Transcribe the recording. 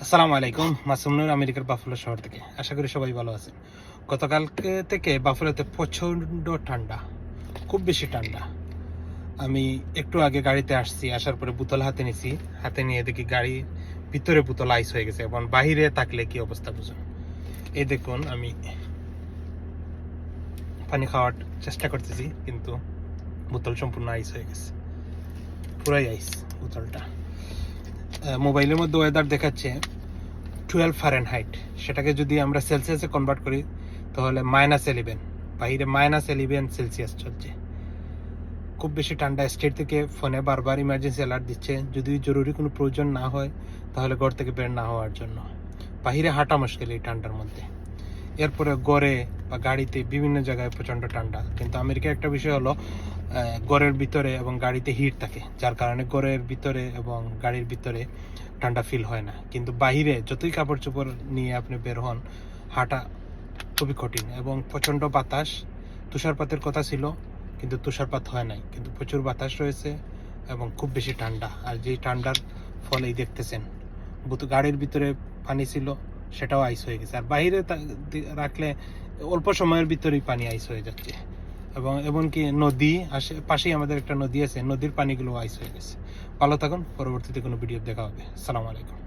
আসসালামু আলাইকুম। মাসুম নূর, আমেরিকার বাফেলো শহর থেকে। আশা করি সবাই ভালো আছেন। গতকালকে থেকে বাফেলোতে প্রচণ্ড ঠান্ডা, খুব বেশি ঠান্ডা। আমি একটু আগে গাড়িতে আসছি, আসার পরে বোতল হাতে নিছি, হাতে নিয়ে দেখি গাড়ির ভিতরে বোতল আইস হয়ে গেছে এবং বাহিরে থাকলে কি অবস্থা বুঝুন। এই দেখুন, আমি পানি খাওয়ার চেষ্টা করতেছি কিন্তু বোতল সম্পূর্ণ আইস হয়ে গেছে, পুরাই আইস বোতলটা। মোবাইলের মধ্যে ওয়েদার দেখাচ্ছে 12 ফারেনহাইট, সেটাকে যদি আমরা সেলসিয়াসে কনভার্ট করি তাহলে -11, বাইরে -11 সেলসিয়াস চলছে। খুব বেশি ঠান্ডা। স্টেট থেকে ফোনে বারবার ইমার্জেন্সি অ্যালার্ট দিচ্ছে, যদি জরুরি কোনো প্রয়োজন না হয় তাহলে ঘর থেকে বের না হওয়ার জন্য। বাহিরে হাঁটা মুশকিল এই ঠান্ডার মধ্যে। এরপরে ঘরে বা গাড়িতে বিভিন্ন জায়গায় প্রচণ্ড ঠান্ডা। কিন্তু আমেরিকার একটা বিষয় হলো ঘরের ভিতরে এবং গাড়িতে হিট থাকে, যার কারণে ঘরের ভিতরে এবং গাড়ির ভিতরে ঠান্ডা ফিল হয় না। কিন্তু বাহিরে যতই কাপড় চোপড় নিয়ে আপনি বের হন, হাঁটা খুবই কঠিন এবং প্রচণ্ড বাতাস। তুষারপাতের কথা ছিল কিন্তু তুষারপাত হয় নাই, কিন্তু প্রচুর বাতাস রয়েছে এবং খুব বেশি ঠান্ডা। আর যেই ঠান্ডার ফলেই দেখতেছেন গাড়ির ভিতরে পানি ছিল, সেটাও আইস হয়ে গেছে। আর বাইরে রাখলে অল্প সময়ের ভিতরেই পানি আইস হয়ে যাচ্ছে। এবং এমনকি নদী পাশেই আমাদের একটা নদী আছে, নদীর পানিগুলো আইস হয়ে গেছে। ভালো থাকুন, পরবর্তীতে কোনো ভিডিও দেখা হবে। আসসালামু আলাইকুম।